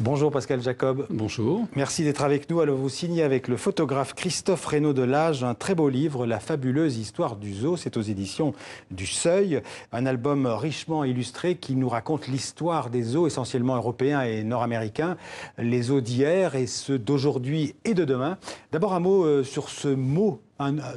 Bonjour Pascal Jacob. Bonjour. Merci d'être avec nous. Alors vous signez avec le photographe Christophe Reynaud-Delage un très beau livre, La fabuleuse histoire du zoo. C'est aux éditions du Seuil. Un album richement illustré qui nous raconte l'histoire des zoos essentiellement européens et nord-américains. Les zoos d'hier et ceux d'aujourd'hui et de demain. D'abord un mot sur ce mot.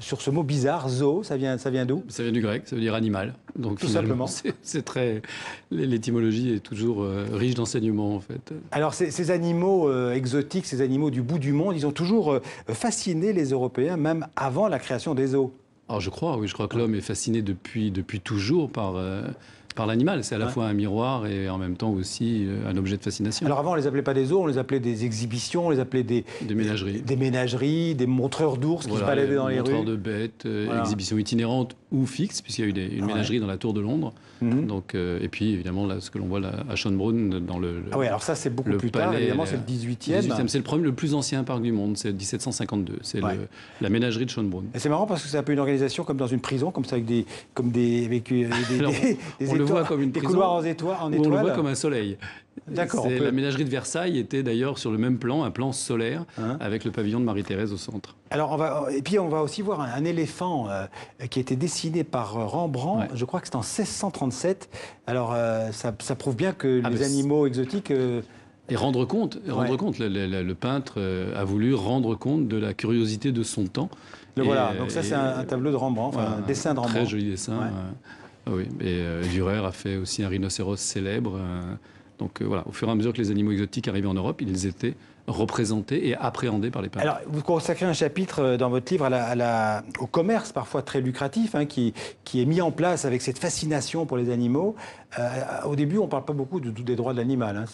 Sur ce mot bizarre, zoo, ça vient d'où? Ça vient du grec, ça veut dire animal. Donc tout simplement. C'est très... L'étymologie est toujours riche d'enseignements en fait. Alors ces animaux exotiques, ces animaux du bout du monde, ils ont toujours fasciné les Européens, même avant la création des zoos. Alors je crois que l'homme est fasciné depuis toujours par l'animal. C'est à la fois un miroir et en même temps aussi un objet de fascination. Alors avant, on ne les appelait pas des zoos, on les appelait des exhibitions, on les appelait des ménageries. Des ménageries, des montreurs d'ours qui se baladaient dans les rues. Montreurs de bêtes, exhibitions itinérantes ou fixes, puisqu'il y a eu une ménagerie dans la Tour de Londres. Donc, et puis évidemment, là, ce que l'on voit là, à Schönbrunn, dans le Ah oui, alors ça c'est beaucoup plus tard, évidemment, c'est le 18e. C'est le plus ancien parc du monde, c'est 1752. C'est la ménagerie de Schönbrunn. Et c'est marrant parce que c'est un peu une organisation comme dans une prison, comme ça, avec on le voit comme une prison, couloirs en étoile. On le voit comme un soleil. D'accord. La ménagerie de Versailles était d'ailleurs sur le même plan, un plan solaire, avec le pavillon de Marie-Thérèse au centre. Alors on va aussi voir un éléphant qui a été dessiné par Rembrandt. Je crois que c'est en 1637. Alors ça prouve bien que les animaux exotiques. Et rendre compte. Le peintre a voulu rendre compte de la curiosité de son temps. Voilà. Donc ça c'est un tableau de Rembrandt, un dessin de Rembrandt. Très joli dessin. Oui. Et Dürer a fait aussi un rhinocéros célèbre. Donc voilà, au fur et à mesure que les animaux exotiques arrivaient en Europe, ils étaient représentés et appréhendés par les peintres. Alors, vous consacrez un chapitre dans votre livre au commerce parfois très lucratif, qui est mis en place avec cette fascination pour les animaux. Au début, on ne parle pas beaucoup des droits de l'animal.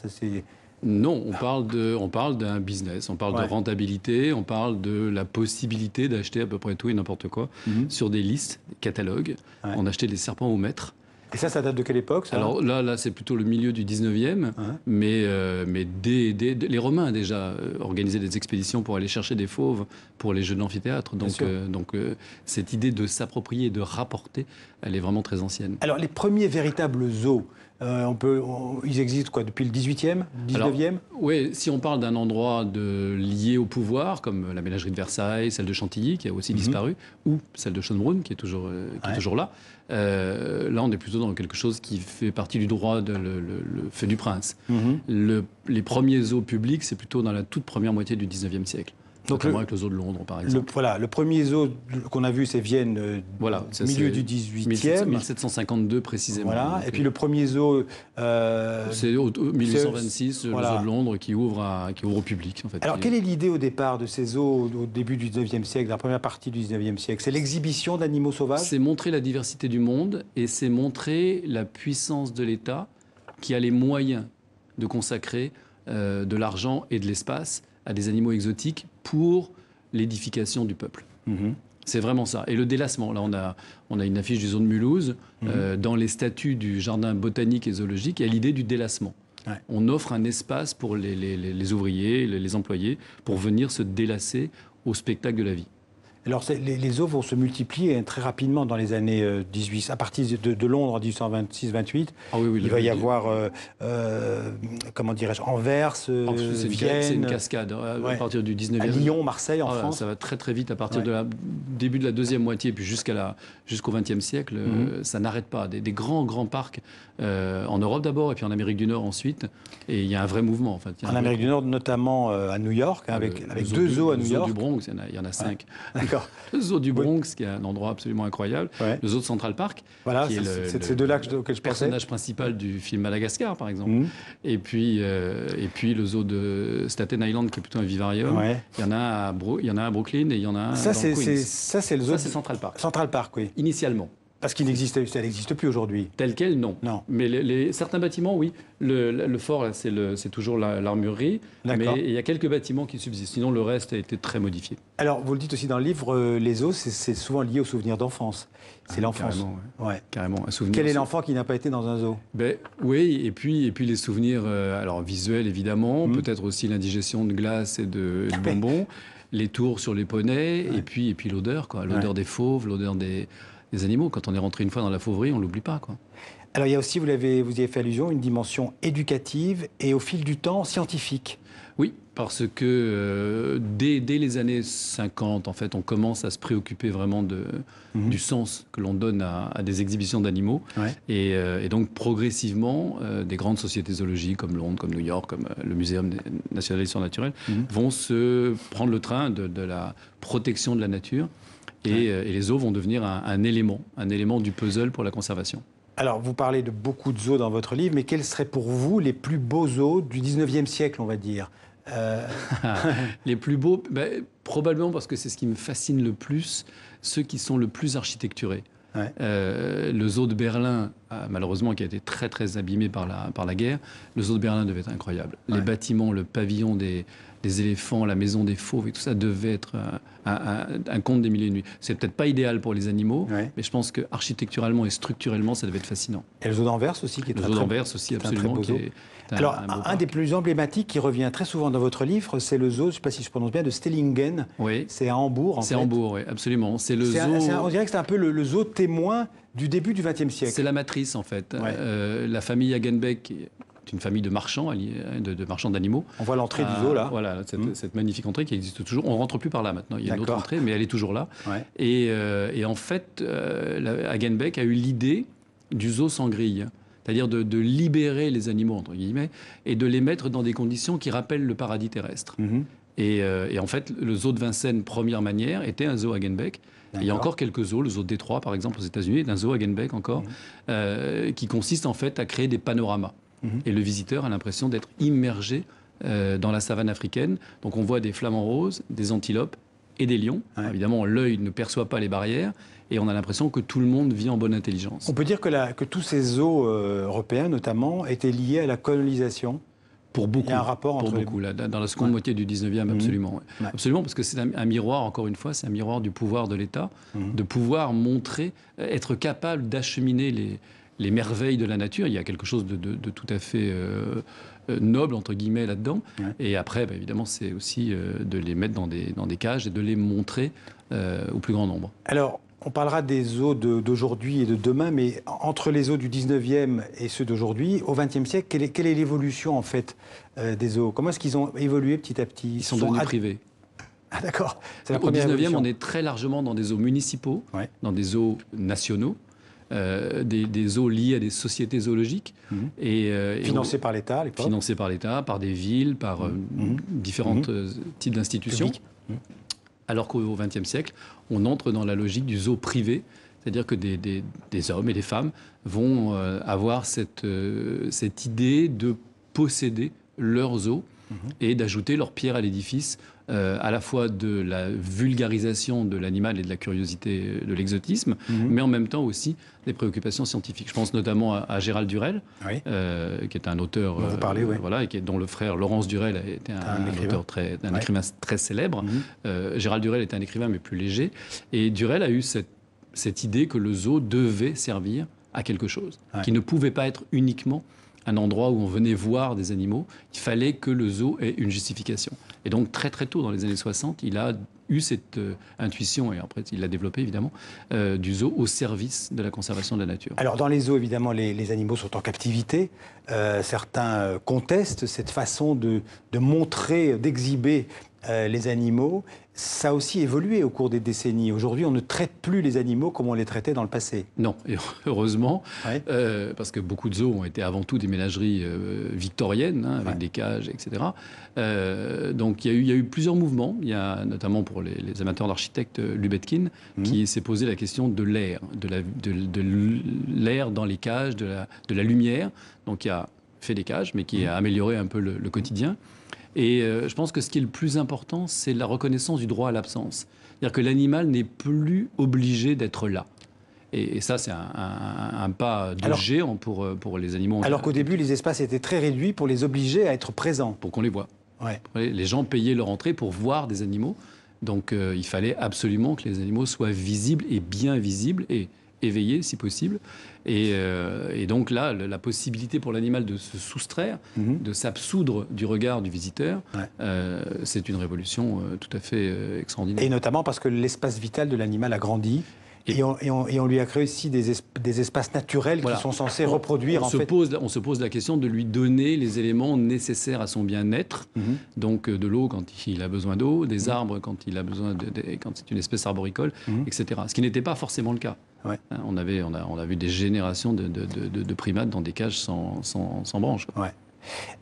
Non, on parle d'un business, on parle de rentabilité, on parle de la possibilité d'acheter à peu près tout et n'importe quoi sur des listes, des catalogues. On achetait des serpents au mètre. Et ça date de quelle époque ça? Alors là c'est plutôt le milieu du 19e, mais les Romains déjà organisaient des expéditions pour aller chercher des fauves pour les jeux de l'amphithéâtre. Donc cette idée de s'approprier et de rapporter, elle est vraiment très ancienne. Alors les premiers véritables zoos, ils existent depuis le 18e, 19e? Oui, si on parle d'un endroit lié au pouvoir, comme la ménagerie de Versailles, celle de Chantilly, qui a aussi disparu, ou celle de Schönbrunn, qui est toujours là. Là, on est plutôt dans quelque chose qui fait partie du droit, le fait du prince. Les premiers zoos publics, c'est plutôt dans la toute première moitié du 19e siècle. Donc avec le zoo de Londres, par exemple. Le premier zoo qu'on a vu, c'est Vienne, milieu du 18e. 1752 précisément. Voilà. Et puis le premier zoo... c'est 1826, le zoo de Londres qui ouvre au public. En fait. Alors, quelle est l'idée au départ de ces zoos au début du 19e siècle, la première partie du 19e siècle? C'est l'exhibition d'animaux sauvages? C'est montrer la diversité du monde et c'est montrer la puissance de l'État qui a les moyens de consacrer de l'argent et de l'espace à des animaux exotiques pour l'édification du peuple. C'est vraiment ça. Et le délassement, là on a une affiche du zoo de Mulhouse, dans les statuts du jardin botanique et zoologique, il y a l'idée du délassement. On offre un espace pour les ouvriers, les employés, pour venir se délasser au spectacle de la vie. Alors, les zoos vont se multiplier très rapidement dans les années 18, à partir de Londres en 1826-28. Il va y avoir, comment dirais-je, Anvers, Vienne. C'est une cascade. À partir du 19e. À Lyon, Marseille, en France. Ça va très très vite à partir du début de la deuxième moitié, puis jusqu'au XXe siècle. Ça n'arrête pas. Des grands parcs en Europe d'abord, et puis en Amérique du Nord ensuite. Et il y a un vrai mouvement. En fait. En Amérique du Nord, notamment à New York, avec deux zoos à New York. Le zoo du Bronx, il y en a 5. D'accord. Le zoo du Bronx, qui est un endroit absolument incroyable. Le zoo de Central Park, qui est ces deux-là auxquels je pensais. Personnage principal du film Madagascar, par exemple. Et puis le zoo de Staten Island, qui est plutôt un vivarium. Il y en a à Brooklyn et il y en a un dans Queens. Ça, c'est le zoo. Ça, c'est Central Park. Central Park, oui. Initialement. Parce qu'il n'existe plus aujourd'hui. Tel quel, non. Mais certains bâtiments, oui. Le fort, c'est toujours l'armurerie. Mais il y a quelques bâtiments qui subsistent. Sinon, le reste a été très modifié. Alors, vous le dites aussi dans le livre, les zoos, c'est souvent lié aux souvenirs d'enfance. C'est l'enfance. Carrément. Un souvenir. Quel est l'enfant qui n'a pas été dans un zoo? Oui, et puis les souvenirs visuels, évidemment. Peut-être aussi l'indigestion de glace et de bonbons. Les tours sur les poneys. Et puis l'odeur, l'odeur des fauves, l'odeur des animaux. Quand on est rentré une fois dans la fauverie, on ne l'oublie pas, Alors il y a aussi, vous y avez fait allusion, une dimension éducative et au fil du temps scientifique. Oui, parce que dès les années 50, en fait, on commence à se préoccuper vraiment du sens que l'on donne à des exhibitions d'animaux. Ouais. Et donc, progressivement, des grandes sociétés zoologiques comme Londres, comme New York, comme le Muséum national d'histoire naturelle, vont se prendre le train de la protection de la nature. Et les zoos vont devenir un élément du puzzle pour la conservation. Alors, vous parlez de beaucoup de zoos dans votre livre, mais quels seraient pour vous les plus beaux zoos du 19e siècle, on va dire? Les plus beaux, probablement parce que c'est ce qui me fascine le plus, ceux qui sont le plus architecturés. Ouais. Le zoo de Berlin, malheureusement, qui a été très très abîmé par la guerre, le zoo de Berlin devait être incroyable. Ouais. Les bâtiments, le pavillon des éléphants, la maison des fauves, et tout ça devait être un conte des milliers de nuits. C'est peut-être pas idéal pour les animaux, mais je pense que architecturalement et structurellement, ça devait être fascinant. Et le zoo d'Anvers aussi, qui est le zoo d'Anvers aussi, absolument. Alors, un des plus emblématiques qui revient très souvent dans votre livre, c'est le zoo, je ne sais pas si je prononce bien, de Stellingen. Oui. C'est à Hambourg, en fait. C'est Hambourg, oui, absolument. C'est le zoo... on dirait que c'est un peu le zoo témoin du début du XXe siècle. C'est la matrice, en fait. Ouais. La famille Hagenbeck est une famille de marchands, de marchands d'animaux. On voit l'entrée du zoo, là. Voilà, cette magnifique entrée qui existe toujours. On ne rentre plus par là, maintenant. Il y a une autre entrée, mais elle est toujours là. Ouais. Et en fait, Hagenbeck a eu l'idée du zoo sans grille. C'est-à-dire de libérer les animaux, entre guillemets, et de les mettre dans des conditions qui rappellent le paradis terrestre. Et en fait, le zoo de Vincennes, première manière, était un zoo Hagenbeck. Il y a encore quelques zoos, le zoo de Détroit, par exemple, aux États-Unis, est un zoo Hagenbeck encore, qui consiste en fait à créer des panoramas. Et le visiteur a l'impression d'être immergé dans la savane africaine. Donc on voit des flamants roses, des antilopes et des lions. Ouais. Évidemment, l'œil ne perçoit pas les barrières. Et on a l'impression que tout le monde vit en bonne intelligence. On peut dire que tous ces zoos européens, notamment, étaient liés à la colonisation. Pour beaucoup. Il y a un rapport entre beaucoup, là, dans la seconde moitié du 19e, absolument. Ouais. Absolument, parce que c'est un miroir, encore une fois, c'est un miroir du pouvoir de l'État, de pouvoir montrer, être capable d'acheminer les merveilles de la nature. Il y a quelque chose de tout à fait noble, entre guillemets, là-dedans. Ouais. Et après, évidemment, c'est aussi de les mettre dans des cages et de les montrer au plus grand nombre. Alors, on parlera des zoos d'aujourd'hui et de demain, mais entre les zoos du 19e et ceux d'aujourd'hui, au 20e siècle, quelle est l'évolution en fait des zoos? Comment est-ce qu'ils ont évolué petit à petit? Ils sont devenus privés. Ah d'accord. Au 19e, on est très largement dans des zoos municipaux, dans des zoos nationaux, des zoos liés à des sociétés zoologiques. Financés par l'État à l'époque. Financés par l'État, par des villes, par différents types d'institutions. Alors qu'au XXe siècle, on entre dans la logique du zoo privé, c'est-à-dire que des hommes et des femmes vont avoir cette idée de posséder leur zoo et d'ajouter leur pierre à l'édifice, à la fois de la vulgarisation de l'animal et de la curiosité de l'exotisme, mais en même temps aussi des préoccupations scientifiques. Je pense notamment à Gérald Durrell, qui est un auteur, voilà, et dont le frère Laurence Durrell a été un écrivain très célèbre. Gérald Durrell était un écrivain mais plus léger, et Durrell a eu cette idée que le zoo devait servir à quelque chose, qui ne pouvait pas être uniquement un endroit où on venait voir des animaux. Il fallait que le zoo ait une justification. Et donc, très très tôt, dans les années 60, il a eu cette intuition, et après il l'a développée évidemment, du zoo au service de la conservation de la nature. Alors dans les zoos, évidemment, les animaux sont en captivité. Certains contestent cette façon de montrer, d'exhiber les animaux. Ça a aussi évolué au cours des décennies. Aujourd'hui, on ne traite plus les animaux comme on les traitait dans le passé. Non, et heureusement, parce que beaucoup de zoos ont été avant tout des ménageries victoriennes, avec des cages, etc. Donc il y a eu plusieurs mouvements. Il y a notamment pour les amateurs d'architectes Lubetkin, qui s'est posé la question de l'air, de l'air dans les cages, de la lumière. Donc il a fait des cages, mais qui a amélioré un peu le quotidien. Et je pense que ce qui est le plus important, c'est la reconnaissance du droit à l'absence. C'est-à-dire que l'animal n'est plus obligé d'être là. Et ça, c'est un pas de géant pour les animaux. Alors qu'au début, les espaces étaient très réduits pour les obliger à être présents. Pour qu'on les voie. Les gens payaient leur entrée pour voir des animaux. Donc il fallait absolument que les animaux soient visibles et bien visibles et éveillés si possible. Et donc là, la possibilité pour l'animal de se soustraire, de s'absoudre du regard du visiteur, c'est une révolution tout à fait extraordinaire. Et notamment parce que l'espace vital de l'animal a grandi. Et on lui a créé aussi des espaces naturels qui sont censés reproduire on se pose la question de lui donner les éléments nécessaires à son bien-être. Donc de l'eau quand il a besoin d'eau, des arbres quand il a besoin quand c'est une espèce arboricole, etc. Ce qui n'était pas forcément le cas. Ouais. On a vu des générations de primates dans des cages sans branches. Ouais.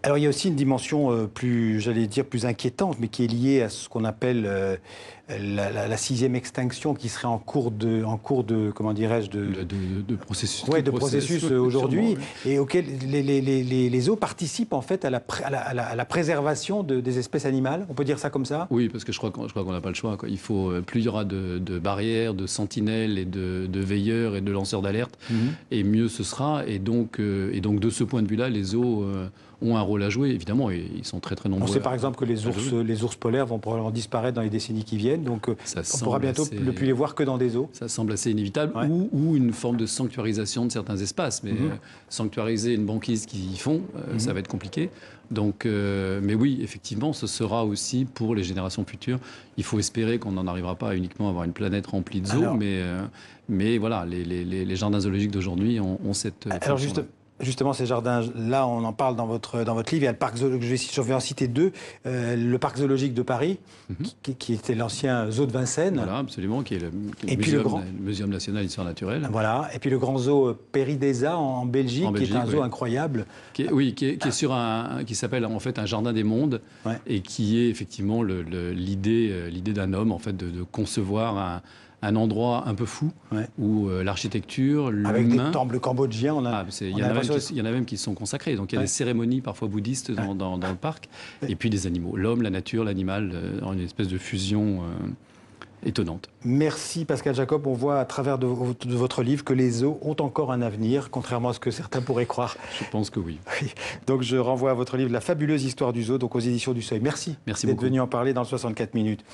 Alors il y a aussi une dimension plus inquiétante, mais qui est liée à ce qu'on appelle la sixième extinction, qui serait en cours de comment dirais-je de processus. Ouais, de processus aujourd'hui, et auquel les zoos participent en fait à la préservation des espèces animales. On peut dire ça comme ça? Oui, parce que je crois qu'on n'a pas le choix, quoi. Il faut plus il y aura de barrières, de sentinelles et de veilleurs et de lanceurs d'alerte, et mieux ce sera. Et donc de ce point de vue-là, les zoos ont un rôle à jouer, évidemment, et ils sont très très nombreux. On sait par exemple que les ours polaires vont probablement disparaître dans les décennies qui viennent, donc on pourra bientôt ne plus les voir que dans des zoos. Ça semble assez inévitable, ou une forme de sanctuarisation de certains espaces, mais sanctuariser une banquise qui y font, ça va être compliqué. Donc, mais oui, effectivement, ce sera aussi pour les générations futures. Il faut espérer qu'on n'en arrivera pas à uniquement avoir une planète remplie de zoos, mais voilà, les jardins zoologiques d'aujourd'hui ont cette... Alors justement, ces jardins-là, on en parle dans votre livre. Il y a le parc zoologique, je vais en citer deux. Le parc zoologique de Paris, qui était l'ancien zoo de Vincennes. Voilà, absolument, qui est le Muséum national d'histoire naturelle. Voilà, et puis le grand zoo Péri-Deza en Belgique, qui est un zoo incroyable. Qui s'appelle en fait un jardin des mondes, et qui est effectivement l'idée d'un homme, en fait, de concevoir un endroit un peu fou où l'architecture, l'humain... Avec des temples cambodgiens, il y en a même qui sont consacrés. Donc il y a des cérémonies parfois bouddhistes dans le parc. Et puis des animaux. L'homme, la nature, l'animal, une espèce de fusion étonnante. Merci Pascal Jacob. On voit à travers de votre livre que les zoos ont encore un avenir, contrairement à ce que certains pourraient croire. Je pense que oui. Donc je renvoie à votre livre La fabuleuse histoire du zoo, donc aux éditions du Seuil. Merci beaucoup d'être venu en parler dans le 64 minutes.